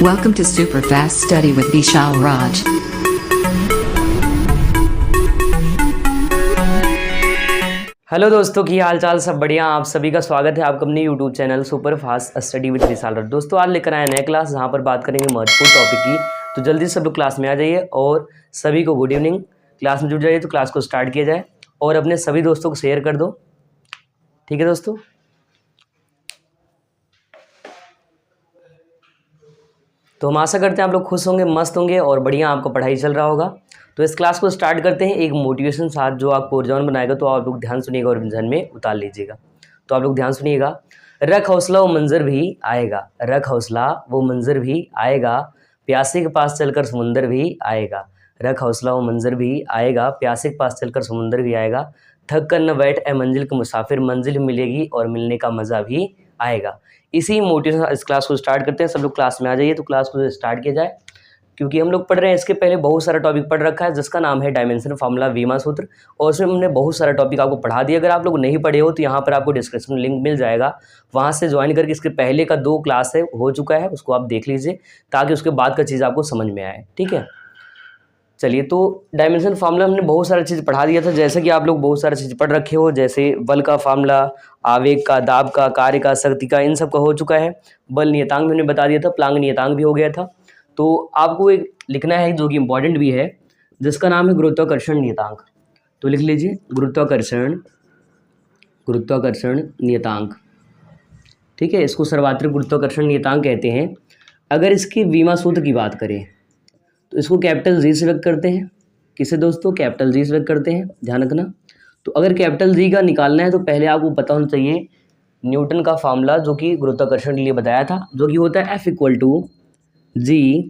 Welcome to Superfast Study with Vishal Raj. Hello दोस्तों, की हाल चाल सब बढ़िया। आप सभी का स्वागत है आपका अपने YouTube channel super fast study with Vishal Raj. दोस्तों, आज लेकर आए नए क्लास जहां पर बात करेंगे महत्वपूर्ण टॉपिक की। तो जल्दी से सब लोग क्लास में आ जाइए और सभी को गुड इवनिंग। क्लास में जुड़ जाइए तो क्लास को स्टार्ट किया जाए और अपने सभी दोस्तों को शेयर कर दो। ठीक है दोस्तों, तो हम आशा करते हैं आप लोग खुश होंगे, मस्त होंगे और बढ़िया आपका पढ़ाई चल रहा होगा। तो इस क्लास को स्टार्ट करते हैं एक मोटिवेशन साथ जो आपको ऊर्जावान बनाएगा। तो आप लोग ध्यान सुनिएगा और ध्यान में उतार लीजिएगा। तो आप लोग ध्यान सुनिएगा। रख हौसला वो मंजर भी आएगा, रख हौसला वो मंजर भी आएगा, प्यासे के पास चलकर समुंदर भी आएगा। रख हौसला वो मंजर भी आएगा, प्यासे के पास चलकर समुंदर भी आएगा। थक कर न बैठ ए मंजिल के मुसाफिर, मंजिल मिलेगी और मिलने का मज़ा भी आएगा। इसी मोटिवेशन इस क्लास को स्टार्ट करते हैं। सब लोग क्लास में आ जाइए तो क्लास को स्टार्ट किया जाए, क्योंकि हम लोग पढ़ रहे हैं। इसके पहले बहुत सारा टॉपिक पढ़ रखा है जिसका नाम है डायमेंशन फार्मूला वीमा सूत्र, और उसमें हमने बहुत सारा टॉपिक आपको पढ़ा दिया। अगर आप लोग नहीं पढ़े हो तो यहाँ पर आपको डिस्क्रिप्शन में लिंक मिल जाएगा, वहाँ से ज्वाइन करके इसके पहले का 2 क्लास है हो चुका है, उसको आप देख लीजिए ताकि उसके बाद का चीज़ आपको समझ में आए। ठीक है, चलिए। तो डायमेंशन फार्मूला हमने बहुत सारा चीज़ पढ़ा दिया था, जैसे कि आप लोग बहुत सारा चीज़ पढ़ रखे हो, जैसे बल का फार्मूला, आवेग का, दाब का, कार्य का, शक्ति का, इन सब का हो चुका है। बल नियतांक भी हमने बता दिया था, प्लांक नियतांक भी हो गया था। तो आपको एक लिखना है जो कि इम्पॉर्टेंट भी है, जिसका नाम है गुरुत्वाकर्षण नियतांक। तो लिख लीजिए गुरुत्वाकर्षण नियतांक। ठीक है, इसको सर्वात्रिक गुरुत्वाकर्षण नियतांक कहते हैं। अगर इसकी वीमा सूत्र की बात करें तो इसको कैपिटल जी से व्यक्त करते हैं। किसे दोस्तों? कैपिटल जी से व्यक्त करते हैं, ध्यान रखना। तो अगर कैपिटल जी का निकालना है तो पहले आपको पता होना चाहिए न्यूटन का फार्मूला, जो कि गुरुत्वाकर्षण के लिए बताया था, जो कि होता है F=G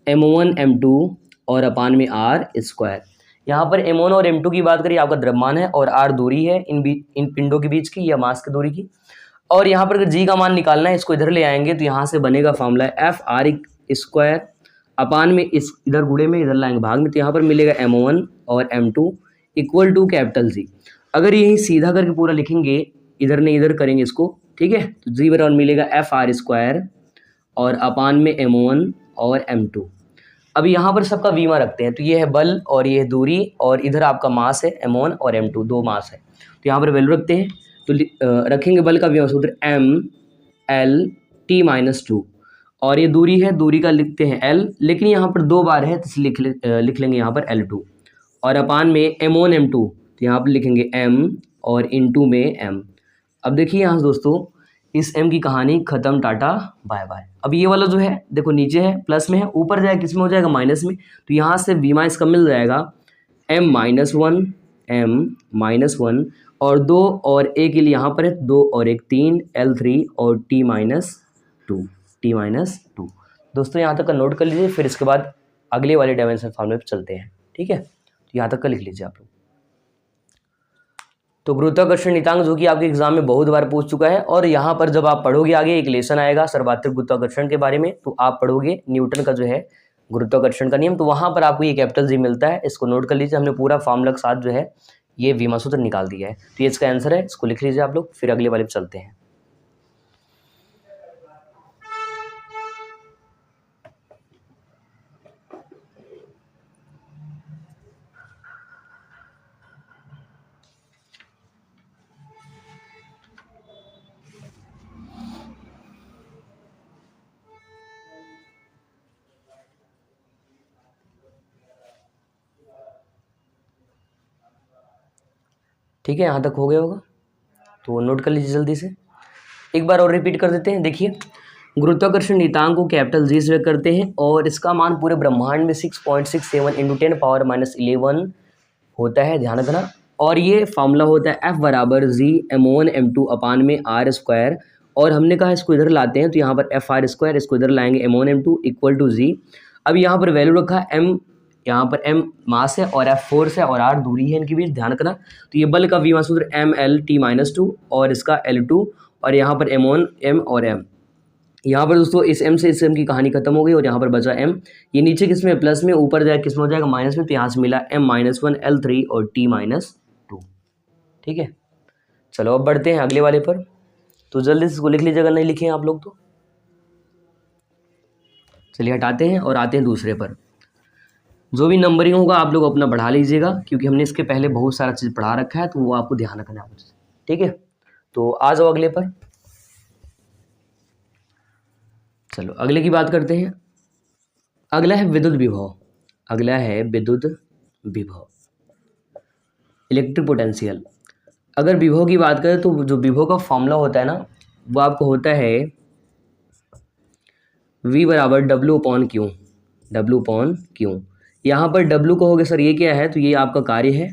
m1 m2 और अपान में r²। यहाँ पर m1 और m2 की बात करिए, आपका द्रव्यमान है, और r दूरी है इन पिंडों के बीच की या मास की दूरी की। और यहाँ पर अगर g का मान निकालना है, इसको इधर ले आएंगे तो यहाँ से बनेगा फार्मूला F(r²) अपान में इस इधर गुणे में इधर लाएंगे भाग में, तो यहाँ पर मिलेगा m1 और m2 equal to capital G. अगर यही सीधा करके पूरा लिखेंगे, इधर नहीं इधर करेंगे इसको, ठीक है, तो जी बराबर मिलेगा F(r²) और अपान में m1 और m2। अब यहाँ पर सबका वीमा रखते हैं, तो ये है बल और ये है दूरी, और इधर आपका मास है m1 और m2, 2 मास है। तो यहाँ पर वैल्यू रखते हैं, तो रखेंगे बल का वीमा सूत्र m(L)T-2, और ये दूरी है, दूरी का लिखते हैं L, लेकिन यहाँ पर 2 बार है तो लिख लेंगे यहाँ पर L2, और अपान में m1 m2, तो यहाँ पर लिखेंगे m और इनटू में m। अब देखिए यहाँ से दोस्तों, इस m की कहानी खत्म, टाटा बाय बाय। अब ये वाला जो है देखो नीचे है, प्लस में है, ऊपर जाए किस में हो जाएगा? माइनस में। तो यहाँ से वीमा इसका मिल जाएगा m-1 और 2 और a के लिए यहाँ पर है 2 और 1 3 L3 और T-2 दोस्तों, यहाँ तक का नोट कर लीजिए, फिर इसके बाद अगले वाले डायमेंशन फार्मूले पर चलते हैं। ठीक है, तो यहाँ तक का लिख लीजिए आप लोग। तो गुरुत्वाकर्षण नियतांक जो कि आपके एग्जाम में बहुत बार पूछ चुका है, और यहाँ पर जब आप पढ़ोगे आगे एक लेसन आएगा सर्वात्रिक गुरुत्वाकर्षण के बारे में, तो आप पढ़ोगे न्यूटन का जो है गुरुत्वाकर्षण का नियम, तो वहाँ पर आपको ये कैपिटल जी मिलता है। इसको नोट कर लीजिए, हमने पूरा फार्मूला के साथ जो है ये वीमा सूत्र निकाल दिया है। तो ये इसका आंसर है, इसको लिख लीजिए आप लोग, फिर अगले वाले पर चलते हैं। ठीक है, यहाँ तक हो गया होगा, तो नोट कर लीजिए जल्दी से। एक बार और रिपीट कर देते हैं। देखिए, गुरुत्वाकर्षण नियतांक को कैपिटल जी से व्यक्त करते हैं, और इसका मान पूरे ब्रह्मांड में 6.67 × 10⁻11 होता है, ध्यान रखना। और ये फार्मूला होता है F=G m1 m2 अपान में r², और हमने कहा इसको इधर लाते हैं, तो यहाँ पर F(r²), इसको इधर लाएंगे m1 m2 equal to G। अब यहाँ पर वैल्यू रखा m, यहाँ पर m मास है और F फोर्स है और r दूरी है इनके बीच, ध्यान रखना। तो ये बल का वीमा सूत्र mL(T-2) और इसका L2, और यहाँ पर m1 m और m। यहाँ पर दोस्तों इस m से इस m की कहानी खत्म हो गई, और यहाँ पर बचा m। ये नीचे किस में? प्लस में, ऊपर जाए किस में हो जाएगा? माइनस में। तो यहाँ से मिला m-1 L3 और T-2। ठीक है, चलो अब बढ़ते हैं अगले वाले पर। तो जल्दी से इसको लिख लीजिएगा, नहीं लिखे आप लोग तो। चलिए हटाते हैं और आते हैं दूसरे पर। जो भी नंबरिंग होगा आप लोग अपना बढ़ा लीजिएगा, क्योंकि हमने इसके पहले बहुत सारा चीज़ पढ़ा रखा है, तो वो आपको ध्यान रखना है। ठीक है, तो आ जाओ अगले पर। चलो अगले की बात करते हैं। अगला है विद्युत विभव। अगला है विद्युत विभव, इलेक्ट्रिक पोटेंशियल। अगर विभव की बात करें तो जो विभव का फॉर्मूला होता है ना, वो आपको होता है V बराबर W/Q। W/Q, यहाँ पर W कहोगे सर ये क्या है, तो ये आपका कार्य है।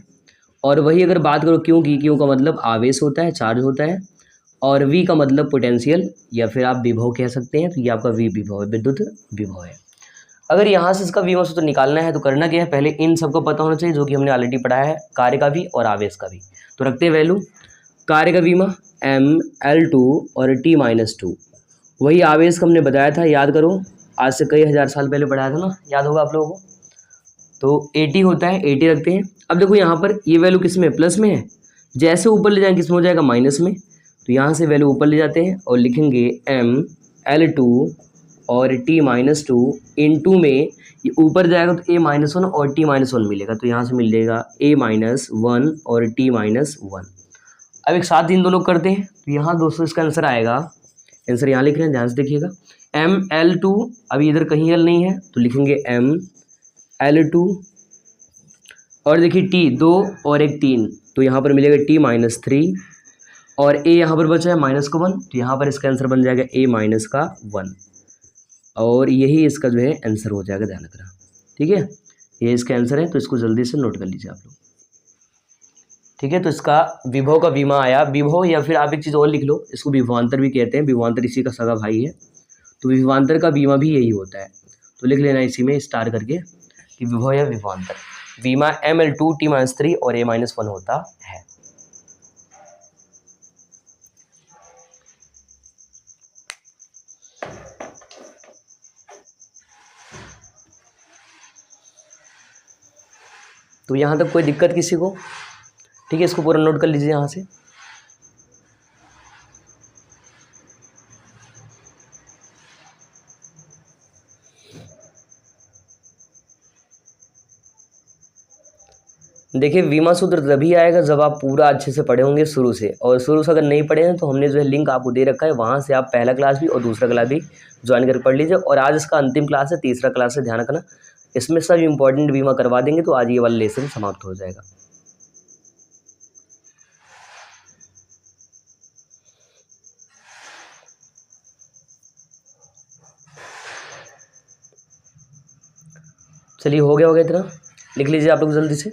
और वही अगर बात करो क्यों की, क्यों का मतलब आवेश होता है, चार्ज होता है, और V का मतलब पोटेंशियल या फिर आप विभव कह सकते हैं। तो ये आपका V विभव है, विद्युत विभव है। अगर यहाँ से इसका विभव सूत्र निकालना है तो करना क्या है, पहले इन सबको पता होना चाहिए, जो कि हमने ऑलरेडी पढ़ाया है, कार्य का भी और आवेश का भी। तो रखते हैं वैल्यू। कार्य का विमा mL2 और T-2, वही आवेश का हमने बताया था, याद करो, आज से कई हज़ार साल पहले पढ़ाया था ना, याद होगा आप लोगों को। तो 80 होता है, 80 रखते हैं। अब देखो यहाँ पर ये वैल्यू किस में, प्लस में है, जैसे ऊपर ले जाएंगे किस में हो जाएगा, माइनस में। तो यहाँ से वैल्यू ऊपर ले जाते हैं और लिखेंगे mL2 और T-2 इन 2 में, ये ऊपर जाएगा तो A-1 और T-1 मिलेगा, तो यहाँ से मिल जाएगा A-1 और T-1। अब एक साथ इन दोनों करते हैं, तो यहाँ दोस्तों इसका आंसर आएगा, आंसर यहाँ लिख रहे हैं, ध्यान से देखिएगा, mL2, अभी इधर कहीं L नहीं है तो लिखेंगे mL2, और देखिए T 2 और एक 3, तो यहाँ पर मिलेगा T-3, और A यहाँ पर बचा है -1, तो यहाँ पर इसका आंसर बन जाएगा A-1, और यही इसका जो है आंसर हो जाएगा, ध्यान रखना। ठीक है, ये इसका आंसर है, तो इसको जल्दी से नोट कर लीजिए आप लोग। ठीक है, तो इसका विभव का विमा आया, विभव, या फिर आप एक चीज़ और लिख लो, इसको विभवांतर भी कहते हैं, विभवांतर इसी का सगा भाई है, तो विभवांतर का बीमा भी यही होता है। तो लिख लेना इसी में स्टार करके कि विभव या विभवांतर, बीमा mL2 T-3 और A-1 होता है। तो यहाँ तक कोई दिक्कत किसी को? ठीक है, इसको पूरा नोट कर लीजिए यहाँ से। देखिए विमा सूत्र तभी आएगा जब आप पूरा अच्छे से पढ़े होंगे शुरू से, और शुरू से अगर नहीं पढ़े हैं तो हमने जो है लिंक आपको दे रखा है, वहाँ से आप पहला क्लास भी और दूसरा क्लास भी ज्वाइन कर पढ़ लीजिए। और आज इसका अंतिम क्लास है, तीसरा क्लास है, ध्यान रखना, इसमें सब इंपॉर्टेंट बीमा करवा देंगे, तो आज ये वाला लेसन समाप्त हो जाएगा। चलिए हो गया इतना, लिख लीजिए आप लोग जल्दी से।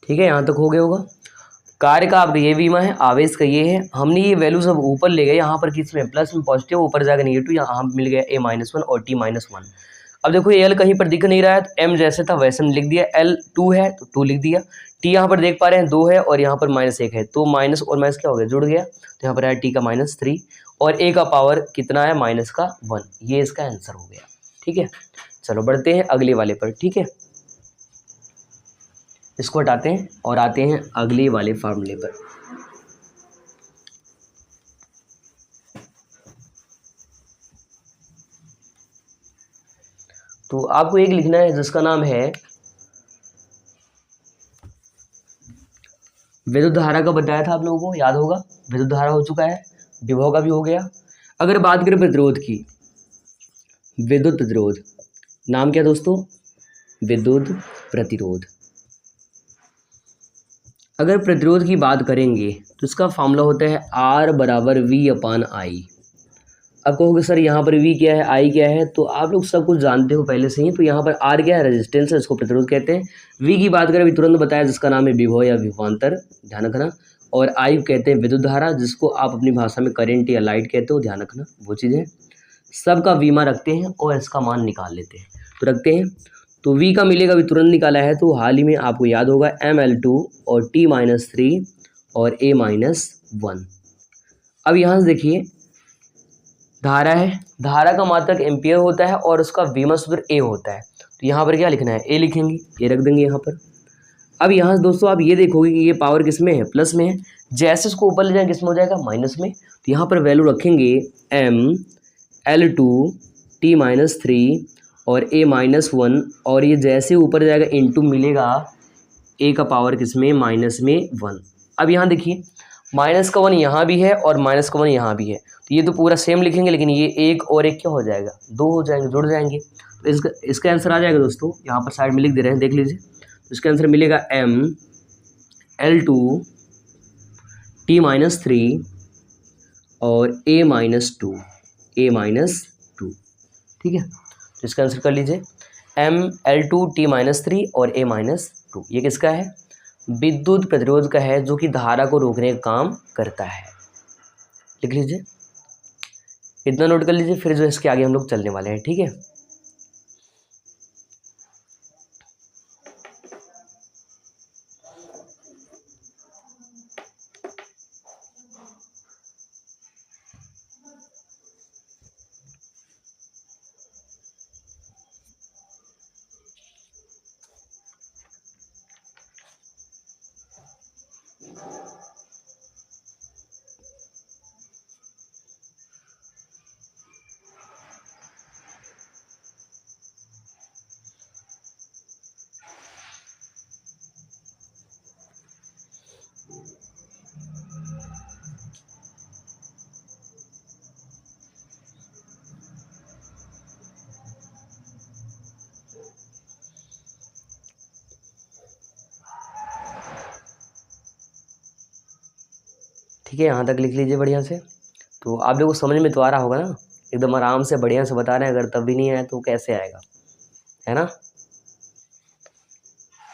ठीक है, यहाँ तक हो गया होगा। कार्य का आपका ये बीमा है, आवेश का ये है, हमने ये वैल्यू सब ऊपर ले गए, यहाँ पर किस में प्लस में पॉजिटिव, ऊपर जाकर नेगेटिव, यहाँ मिल गया A-1 और T-1। अब देखो ये L कहीं पर दिख नहीं रहा है, तो M जैसे था वैसे में लिख दिया, L 2 है तो 2 लिख दिया, T यहाँ पर देख पा रहे हैं 2 है और यहाँ पर -1 है, तो माइनस और माइनस क्या हो गया, जुड़ गया, तो यहाँ पर है T का -3 और A का पावर कितना है, -1, ये इसका आंसर हो गया। ठीक है, चलो बढ़ते हैं अगले वाले पर। ठीक है, इसको हटाते हैं और आते हैं अगले वाले फार्मूले पर। तो आपको एक लिखना है जिसका नाम है विद्युत धारा का, बताया था आप लोगों को, याद होगा, विद्युत धारा हो चुका है, विभव का भी हो गया। अगर बात करें प्रतिरोध की, विद्युत प्रतिरोध, नाम क्या दोस्तों, विद्युत प्रतिरोध। अगर प्रतिरोध की बात करेंगे तो इसका फॉर्मूला होता है R बराबर V/I। अब कहोगे सर यहाँ पर V क्या है, I क्या है, तो आप लोग सब कुछ जानते हो पहले से ही। तो यहाँ पर R क्या है, रेजिस्टेंस है, इसको प्रतिरोध कहते हैं। V की बात करें अभी तुरंत बताया, जिसका नाम है विभव या विभवांतर, ध्यान रखना। और I कहते हैं विद्युत धारा, जिसको आप अपनी भाषा में करंट या लाइट कहते हो, ध्यान रखना, वो चीज़ें सबका बीमा रखते हैं और इसका मान निकाल लेते हैं। तो रखते हैं, तो V का मिलेगा, अभी तुरंत निकाला है, तो हाल ही में आपको याद होगा mL2 और T-3 और A-1। अब यहाँ से देखिए धारा है, धारा का मात्रक एम्पियर होता है और उसका बीमा सूत्र A होता है। तो यहाँ पर क्या लिखना है, A लिखेंगे, A रख देंगे यहाँ पर। अब यहाँ से दोस्तों आप ये देखोगे कि ये पावर किस में है, प्लस में है। जैसे इसको ऊपर ले जाएंगे किस में हो जाएगा, माइनस में। तो यहाँ पर वैल्यू रखेंगे mL2t-3 और a-1, और ये जैसे ऊपर जाएगा इनटू मिलेगा a का पावर किस में, माइनस में 1। अब यहाँ देखिए माइनस का 1 यहाँ भी है और माइनस का 1 यहाँ भी है, तो ये तो पूरा सेम लिखेंगे, लेकिन ये एक और एक क्या हो जाएगा, 2 हो जाएंगे, जुड़ जाएंगे। तो इसका आंसर आ जाएगा दोस्तों, यहाँ पर साइड में लिख दे रहे हैं, देख लीजिए। तो इसका आंसर मिलेगा mL2t-3 और a-2, ठीक है। तो इसका आंसर कर लीजिए mL2t-3 और a-2। ये किसका है, विद्युत प्रतिरोध का है, जो कि धारा को रोकने का काम करता है। लिख लीजिए, इतना नोट कर लीजिए, फिर जो इसके आगे हम लोग चलने वाले हैं, ठीक है। ठीक है, यहाँ तक लिख लीजिए बढ़िया से। तो आप लोगों को समझ में तो आ रहा होगा ना, एकदम आराम से बढ़िया से बता रहे हैं। अगर तब भी नहीं आया तो कैसे आएगा, है ना।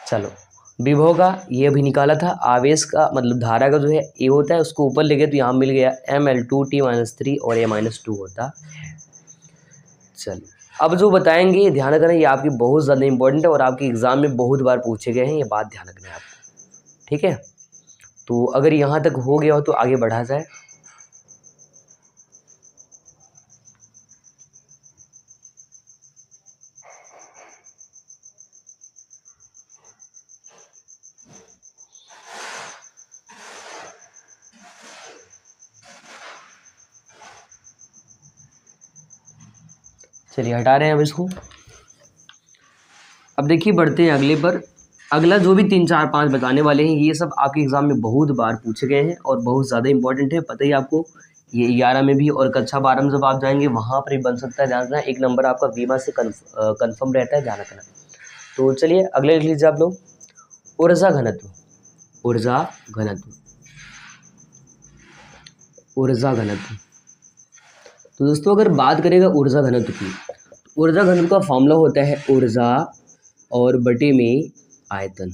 चलो, विभव का ये भी निकाला था, आवेश का मतलब धारा का जो है ए होता है, उसको ऊपर ले गए तो यहाँ मिल गया mL2t-3 और a-2 होता है। चलिए, अब जो बताएंगे ध्यान रखना, ये आपकी बहुत ज़्यादा इंपॉर्टेंट है और आपके एग्जाम में बहुत बार पूछे गए हैं, ये बात ध्यान रखना है आपको, ठीक है। तो अगर यहाँ तक हो गया हो तो आगे बढ़ा जाए। चलिए हटा रहे हैं अब इसको। अब देखिए बढ़ते हैं अगले पर। अगला जो भी 3, 4, 5 बताने वाले हैं, ये सब आपके एग्जाम में बहुत बार पूछे गए हैं और बहुत ज़्यादा इंपॉर्टेंट है, पता ही आपको। ये 11 में भी और कक्षा 12 में जब आप जाएंगे वहाँ पर ही बन सकता है, ध्यान रखना। एक नंबर आपका बीमा से कन्फर्म रहता है, ध्यान रखना। तो चलिए अगले लिख लीजिए आप लोग, ऊर्जा घनत्व। ऊर्जा घनत्व, ऊर्जा घनत्व। तो दोस्तों अगर बात करेगा ऊर्जा घनत्व की, ऊर्जा घनत्व का फॉर्मूला होता है ऊर्जा और बटे में आयतन।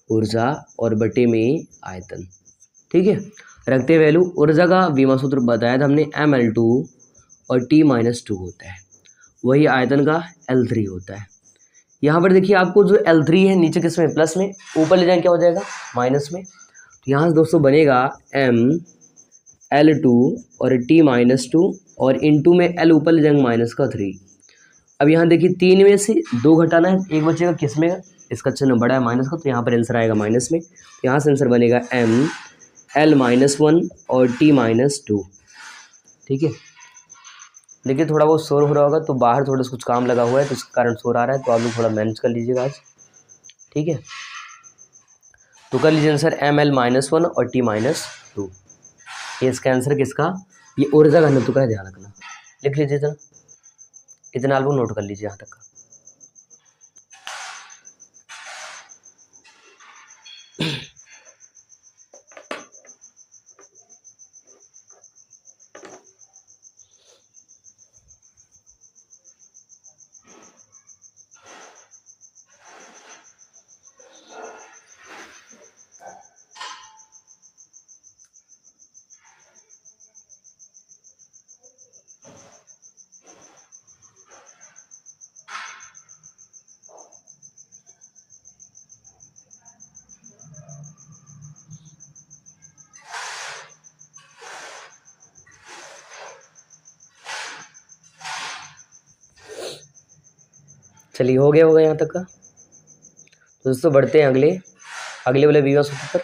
ऊर्जा और बटे में आयतन, ठीक है। रखते वैल्यू, ऊर्जा का विमा सूत्र बताया था हमने, mL2 और t-2 होता है, वही आयतन का L3 होता है। यहाँ पर देखिए आपको जो L3 है नीचे किस में, प्लस में, ऊपर ले जाएंगे क्या हो जाएगा, माइनस में। तो यहाँ से दोस्तों बनेगा mL2 और t-2 और इनटू में L ऊपर ले जाएंगे माइनस का 3। अब यहाँ देखिए 3 में से 2 घटाना है, एक बचेगा किस में, इसका चिन्ह बड़ा है माइनस का, तो यहाँ पर आंसर आएगा माइनस में। तो यहाँ से आंसर बनेगा mL-1 और t-2, ठीक है। देखिए थोड़ा बहुत शोर हो रहा होगा, तो बाहर थोड़ा सा कुछ काम लगा हुआ है तो इसके कारण शोर आ रहा है, तो आप लोग थोड़ा मैनेज कर लीजिएगा आज, ठीक है। तो कर लीजिए आंसर mL-1 और t-2। ये इसका आंसर किसका, ये ऊर्जा घनत्व का है, ध्यान रखना। लिख लीजिए इतना आप लोग नोट कर लीजिए यहाँ तक का। चलिए हो गया होगा यहाँ तक का। तो दोस्तों बढ़ते हैं अगले। अगले वाले बीमा सूत्र पर।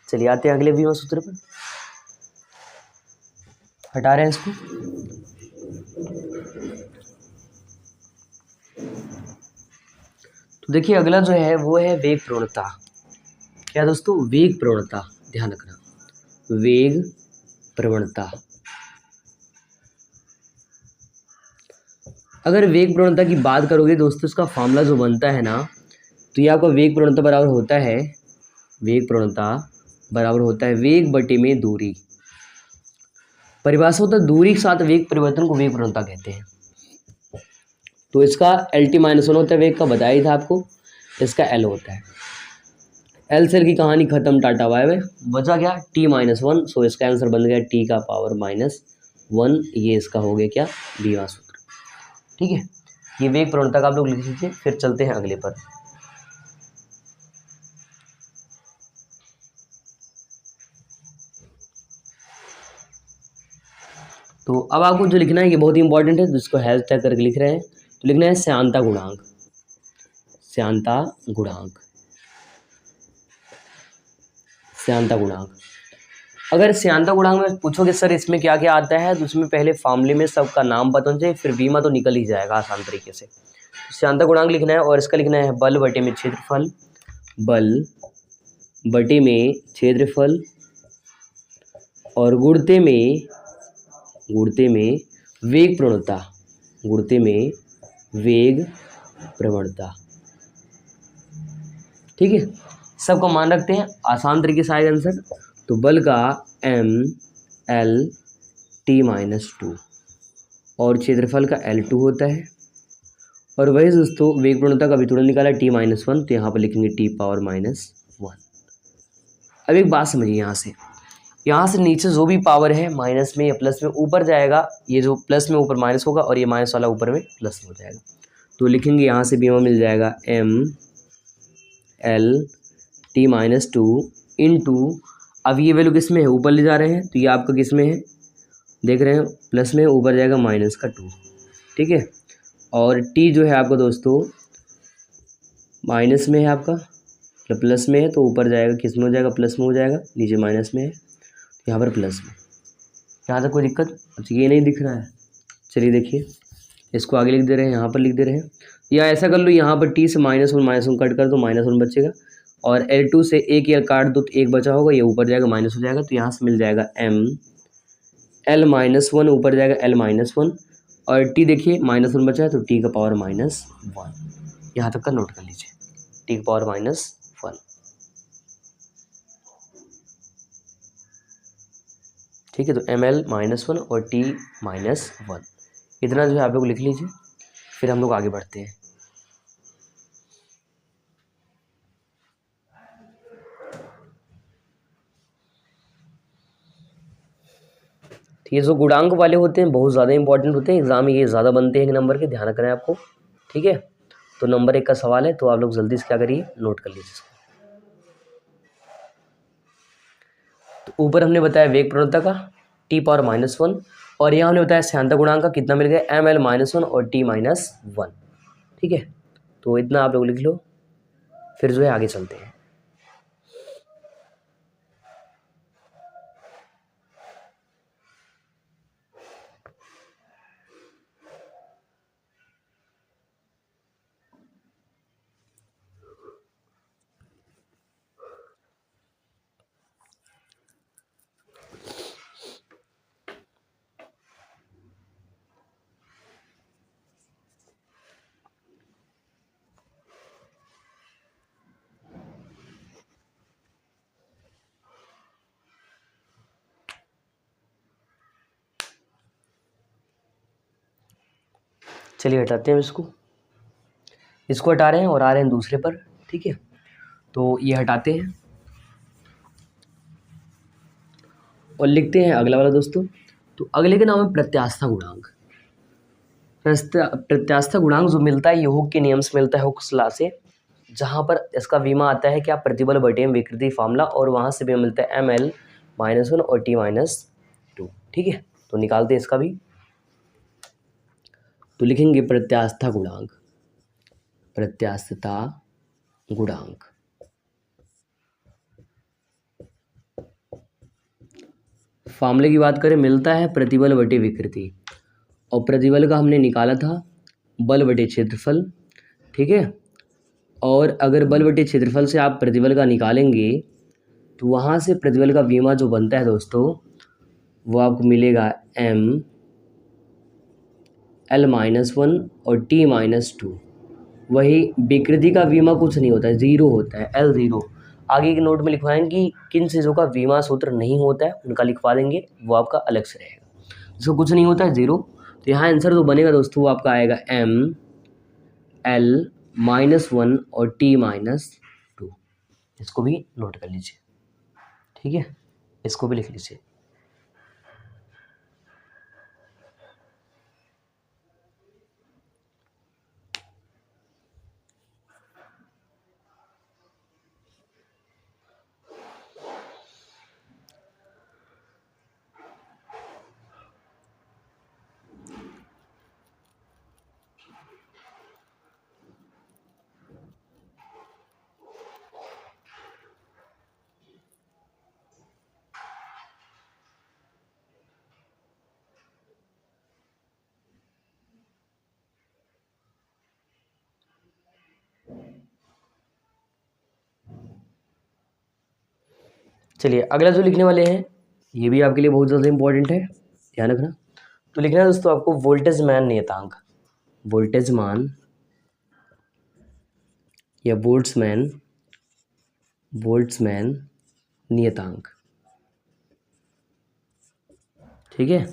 चलिए आते हैं अगले बीमा सूत्र पर, हटा रहे हैं इसको। तो देखिए अगला जो है वो है वेग प्रवणता। क्या दोस्तों? वेग प्रवणता, ध्यान रखना, वेग प्रवणता। अगर वेग प्रवणता की बात करोगे दोस्तों, इसका फॉर्मूला जो बनता है ना, तो ये आपका वेग प्रवणता बराबर होता है, वेग प्रवणता बराबर होता है वेग बटे में दूरी। परिभाषा होता है दूरी के साथ वेग परिवर्तन को वेग प्रवणता कहते हैं। तो इसका LT-1 होता है, वेग का बताया ही था आपको, इसका L होता है। एल सेल की कहानी खत्म, टाटा बाय बाय। बचा क्या? T-1। सो इसका आंसर बन गया T का पावर -1। ये इसका हो गया क्या? बीमा सूत्र। ठीक है, ये वेग प्रवणता का आप लोग लिख लीजिए। फिर चलते हैं अगले पर। तो अब आपको जो लिखना है ये बहुत ही इंपॉर्टेंट है, जिसको हैश टैग करके लिख रहे हैं। तो लिखना है श्यानता गुणांक, श्यानता गुणांक, श्यानता गुणांक। अगर श्यानता गुणांक में पूछोगे सर इसमें क्या क्या आता है, तो उसमें पहले फॉर्मूले में सबका नाम पता होना चाहिए, फिर बीमा तो निकल ही जाएगा आसान तरीके से। श्यानता गुणांक लिखना है और इसका लिखना है बल बटे में क्षेत्रफल, बल बटे में क्षेत्रफल और गुणते में वेग प्रवणता, गुणते में वेग प्रवणता। ठीक है, सबका मान रखते हैं, आसान तरीके से आएगा आंसर। तो बल का MLT-2 और क्षेत्रफल का L2 होता है। और वही दोस्तों वेग प्रवणता का भी तुरंत निकाला T-1, तो यहाँ पर लिखेंगे T⁻⁻1। अब एक बात समझिए, यहाँ से नीचे जो भी पावर है माइनस में या प्लस में ऊपर जाएगा, ये जो प्लस में ऊपर माइनस होगा और ये माइनस वाला ऊपर में प्लस हो जाएगा। तो लिखेंगे यहाँ से बीमा मिल जाएगा MLT-2 इंटू, अब ये वैल्यू किस में है? ऊपर ले जा रहे हैं, तो ये आपका किस में है? देख रहे हैं प्लस में, ऊपर जाएगा माइनस का 2। ठीक है, और T जो है आपका दोस्तों माइनस में है, आपका प्लस में है, तो ऊपर जाएगा किस में हो जाएगा? प्लस में हो जाएगा। नीचे माइनस में है, यहाँ पर प्लस में। यहाँ तक कोई दिक्कत? अच्छा ये नहीं दिख रहा है, चलिए देखिए इसको आगे लिख दे रहे हैं, यहाँ पर लिख दे रहे हैं, या ऐसा कर लो यहाँ पर T से -1 कट कर दो, -1 बचेगा और L2 से एक या काट दो तो एक बचा होगा, ये ऊपर जाएगा माइनस हो जाएगा। तो यहाँ से मिल जाएगा ML-1, ऊपर जाएगा L-1 और T देखिए -1 बचा है, तो T का पावर -1। यहाँ तक का नोट कर लीजिए, T का पावर -1। ठीक है, तो ML-1 और T-1 इतना जो है आप लोग लिख लीजिए। फिर हम लोग आगे बढ़ते हैं। ये जो गुणांक वाले होते हैं बहुत ज़्यादा इंपॉर्टेंट होते हैं, एग्जाम में ये ज़्यादा बनते हैं एक नंबर के, ध्यान रखना है आपको। ठीक है, तो नंबर 1 का सवाल है, तो आप लोग जल्दी से क्या करिए, नोट कर लीजिए इसको। तो ऊपर हमने बताया वेग प्रवणता का T⁻1 और यहाँ हमने बताया श्यानता गुणांक का कितना मिल गया, ML-1 और T-1। ठीक है, तो इतना आप लोग लिख लो, फिर जो है आगे चलते हैं। चलिए हटाते हैं इसको हटा रहे हैं और आ रहे हैं दूसरे पर। ठीक है, तो ये हटाते हैं और लिखते हैं अगला वाला दोस्तों। तो अगले का नाम है प्रत्यास्था गुणांक। प्रत्यास्था गुणांक जो मिलता है ये हुक के नियम से मिलता है, हुक्स लॉ से, जहाँ पर इसका बीमा आता है क्या, प्रतिबल बटे में विकृति फार्मूला, और वहाँ से बीमा मिलता है ML-1 और T-2। ठीक है, तो निकालते हैं इसका भी। तो लिखेंगे प्रत्यास्था गुणांक, प्रत्यास्थता गुणांक। फार्मूले की बात करें, मिलता है प्रतिबल बटे विकृति, और प्रतिबल का हमने निकाला था बल बटे क्षेत्रफल, ठीक है। और अगर बल बटे क्षेत्रफल से आप प्रतिबल का निकालेंगे तो वहाँ से प्रतिबल का विमा जो बनता है दोस्तों, वो आपको मिलेगा L-1 और T-2। वही विकृति का विमा कुछ नहीं होता है, ज़ीरो होता है, L0। आगे के नोट में लिखवाएंगे कि किन चीज़ों का विमा सूत्र नहीं होता है, उनका लिखवा देंगे, वो आपका अलग से रहेगा। जिसको कुछ नहीं होता है, ज़ीरो। तो यहाँ आंसर जो बनेगा दोस्तों, वो आपका आएगा L-1 और T-2। इसको भी नोट कर लीजिए, ठीक है, इसको भी लिख लीजिए। चलिए अगला जो लिखने वाले हैं, ये भी आपके लिए बहुत ज़्यादा इंपॉर्टेंट है, ध्यान रखना। तो लिखना है दोस्तों आपको वोल्टेज मान नियतांक, वोल्टेज मान या वोल्ट्समैन नियतांक, ठीक है।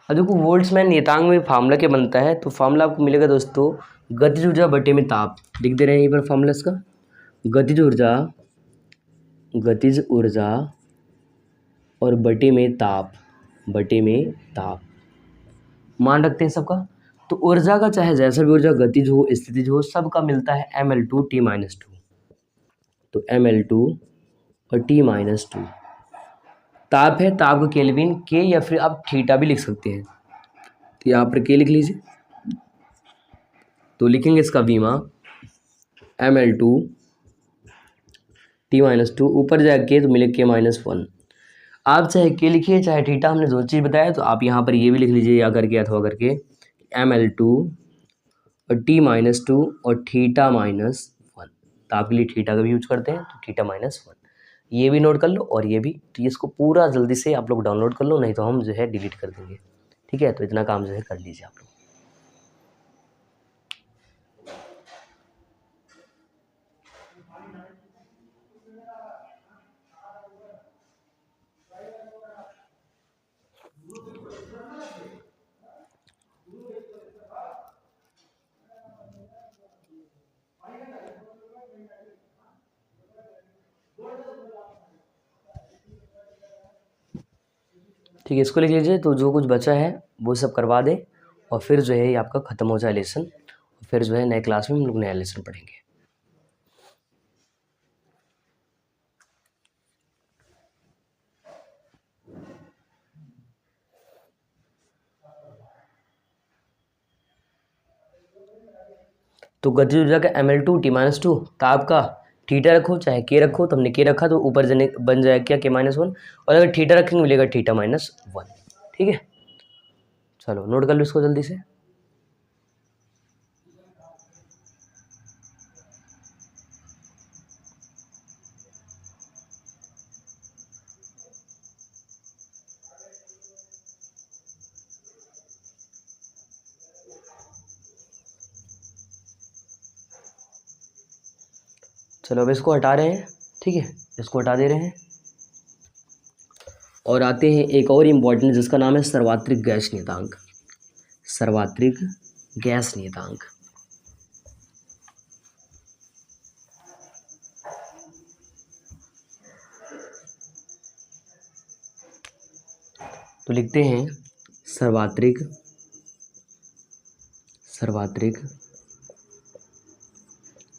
अब देखो वोल्ट्समैन नियतांक में फार्मूला क्या बनता है, तो फार्मूला आपको मिलेगा दोस्तों गतिज ऊर्जा बटे में ताप, लिख दे रहे हैं यहीं पर फार्मूला इसका, गतिज ऊर्जा और बटे में ताप, मान रखते हैं सबका। तो ऊर्जा का चाहे जैसा भी ऊर्जा गतिज हो स्थितिज हो, सबका मिलता है ml2 T-2। तो ml2 और T-2। ताप है, ताप का केल्विन के, या फिर आप थीटा भी लिख सकते हैं, तो यहाँ पर के लिख लीजिए। तो लिखेंगे इसका विमा ml2 T-2, ऊपर जाए के तो मिले K-1। आप चाहे के लिखिए चाहे थीटा, हमने दो चीज़ बताया, तो आप यहाँ पर ये भी लिख लीजिए या करके अथवा करके ml2 और T-2 और थीटा-1। तो आपके लिए थीटा का भी यूज करते हैं, तो थीटा-1 ये भी नोट कर लो, और ये भी। तो इसको पूरा जल्दी से आप लोग डाउनलोड कर लो, नहीं तो हम जो है डिलीट कर देंगे, ठीक है। तो इतना काम जो है कर लीजिए आप लोग। ठीक है, इसको लिख लीजिए। तो जो कुछ बचा है वो सब करवा दें, और फिर जो है ये आपका ख़त्म हो जाए लेसन, फिर जो है नए क्लास में हम लोग नया लेसन पढ़ेंगे। तो गतिज ऊर्जा का ml2 T-2, ताप का थीटा रखो चाहे के रखो, तो हमने के रखा तो ऊपर जने बन जाएगा क्या K-1, और अगर थीटा रखेंगे मिलेगा थीटा-1, ठीक है। चलो नोट कर लो इसको जल्दी से। चलो अब इसको हटा रहे हैं, ठीक है, इसको हटा दे रहे हैं, और आते हैं एक और इम्पॉर्टेंट जिसका नाम है सर्वात्रिक गैस नियतांक, सर्वात्रिक गैस नियतांक। तो लिखते हैं सर्वात्रिक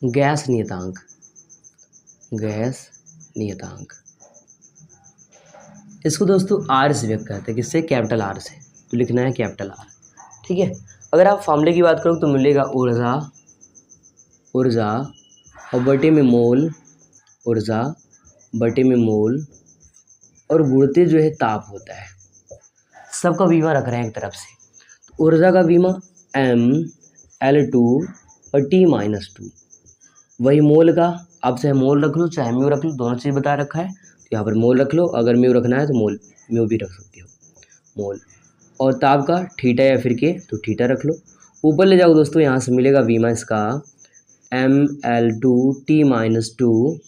गैस नियतांक, इसको दोस्तों आर से व्यक्त करते हैं, किससे, कैपिटल आर से। तो लिखना है कैपिटल आर, ठीक है। अगर आप फार्मूले की बात करो तो मिलेगा ऊर्जा और बटे में मोल, ऊर्जा बटे में मोल और गुणते जो है ताप होता है। सबका बीमा रख रहे हैं एक तरफ से। तो ऊर्जा का बीमा ML2 और T-2। वही मोल का, आप चाहे मोल रख लो चाहे म्यू रख लो, दोनों चीज़ बता रखा है। तो यहाँ पर मोल रख लो, अगर म्यू रखना है तो म्यू भी रख सकते हो, मोल। और ताप का थीटा या फिर के, तो थीटा रख लो। ऊपर ले जाओ दोस्तों, यहाँ से मिलेगा बीमा इसका ML2 T-2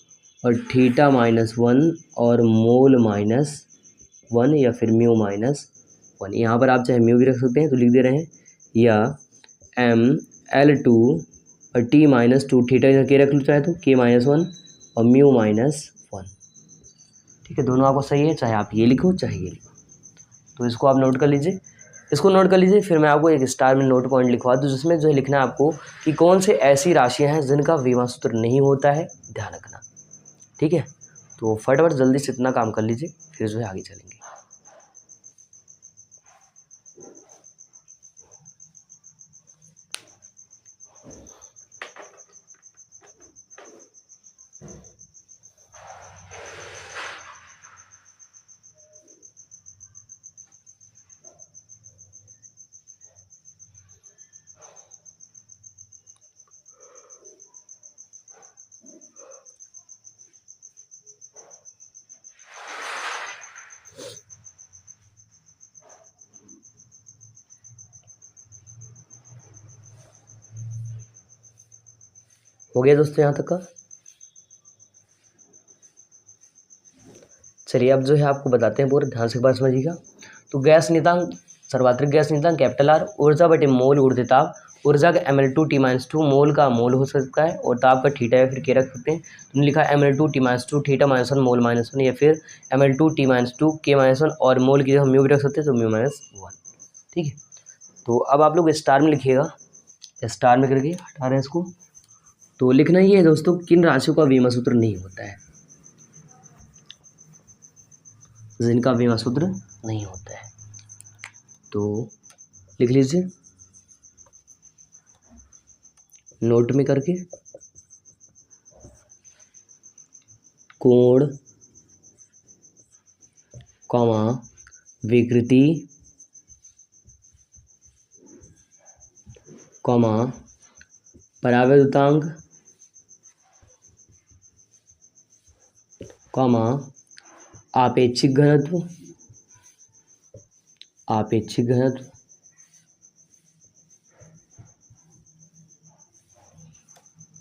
और थीटा -1 और मोल -1 या फिर म्यू -1। यहाँ पर आप चाहे म्यू भी रख सकते हैं, तो लिख दे रहे हैं, या ML2 और T-2 थीटा इधर के रख लो चाहे तो K-1 और म्यू -1। ठीक है, दोनों आपको सही है, चाहे आप ये लिखो चाहे ये लिखो। तो इसको आप नोट कर लीजिए, इसको नोट कर लीजिए। फिर मैं आपको एक स्टार में नोट पॉइंट लिखवा दूँ, जिसमें जो है लिखना है आपको कि कौन से ऐसी राशियाँ हैं जिनका विमा सूत्र नहीं होता है, ध्यान रखना। ठीक है, तो फटाफट जल्दी से इतना काम कर लीजिए, फिर जो है आगे चलेंगे। हो गया दोस्तों यहाँ तक का। चलिए अब जो है आपको बताते हैं, पूरा ध्यान से एक बार समझिएगा। तो गैस नियतांक, सर्वात्रिक गैस नियतांक कैपिटल R, ऊर्जा बटे मोल ऊर्ध्वताप, ऊर्जा का ML2 T-2 मोल का मोल हो सकता है और ताप का थीटा या फिर के रख सकते हैं। तुमने लिखा ML2 T-2 थीटा -1 मोल -1, या फिर ML2 T-2 K-1 और मोल की जगह म्यू भी रख सकते हैं, तो म्यू -1। ठीक है, तो अब आप लोग स्टार में लिखिएगा, स्टार में करके हटा रहे हैं इसको। तो लिखना ये है दोस्तों, किन राशियों का बीमा सूत्र नहीं होता है, जिनका बीमा सूत्र नहीं होता है। तो लिख लीजिए नोट में करके, कोण, कॉमा, विकृति, कॉमा, परावैद्युतांक, कॉमा, आपेक्षिक घनत्व, आपेक्षिक घनत्व,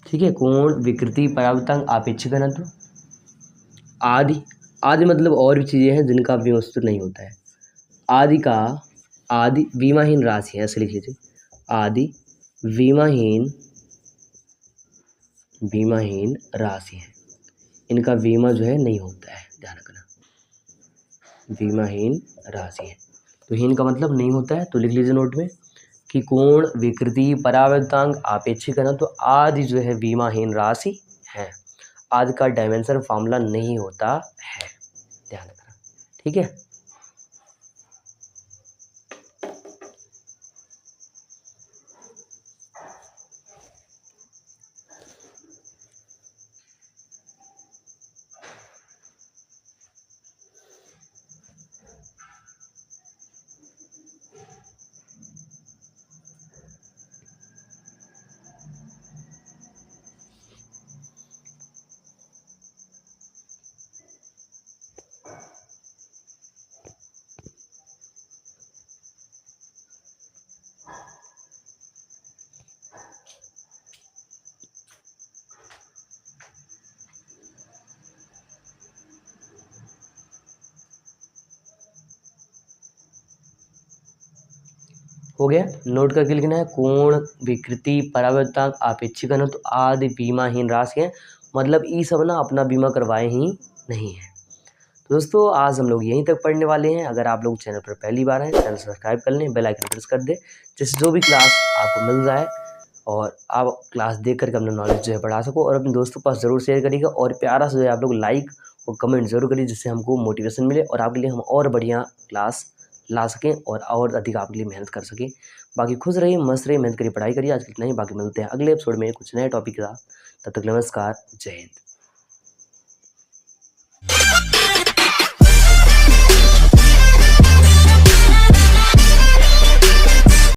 ठीक है, कोण, विकृति, परावैद्युतांक, आपेक्षिक घनत्व, आदि। आदि मतलब और भी चीज़ें हैं जिनका बीमा सूत्र नहीं होता है। आदि का, आदि बीमाहीन राशि है, ऐसे लिख लीजिए, आदि बीमाहीन राशि है, इनका बीमा जो है नहीं होता है, ध्यान रखना, बीमाहीन राशि है। तो हीन का मतलब नहीं होता है, तो लिख लीजिए नोट में कि कोण, विकृति, परावैद्युतांक, आपेक्षिक घनत्व तो आदि जो है बीमाहीन राशि है। आदि का डायमेंशन फॉर्मूला नहीं होता है, ध्यान रखना। ठीक है, हो गया, नोट करके लिखना है, कोण, विकृति, परावैद्युतांक, आपेक्षिक घनत्व तो आदि बीमाहीन राशि है, मतलब ये सब ना अपना बीमा करवाए ही नहीं है। तो दोस्तों आज हम लोग यहीं तक पढ़ने वाले हैं। अगर आप लोग चैनल पर पहली बार हैं, चैनल सब्सक्राइब कर लें, बेल आइकन प्रेस कर दें, जिससे जो भी क्लास आपको मिल जाए और आप क्लास देख करके अपना नॉलेज जो है बढ़ा सको, और अपने दोस्तों के पास ज़रूर शेयर करिएगा, और प्यारा से जो है आप लोग लाइक और कमेंट जरूर करिए, जिससे हमको मोटिवेशन मिले और आपके लिए हम और बढ़िया क्लास ला सकें और अधिक आपके लिए मेहनत कर सकें। बाकी खुश रहिए, मस्त रहिए, मेहनत करिए, पढ़ाई करिए। आज इतना ही, बाकी मिलते हैं अगले एपिसोड में कुछ नए टॉपिक के साथ। तब तक नमस्कार, जय हिंद।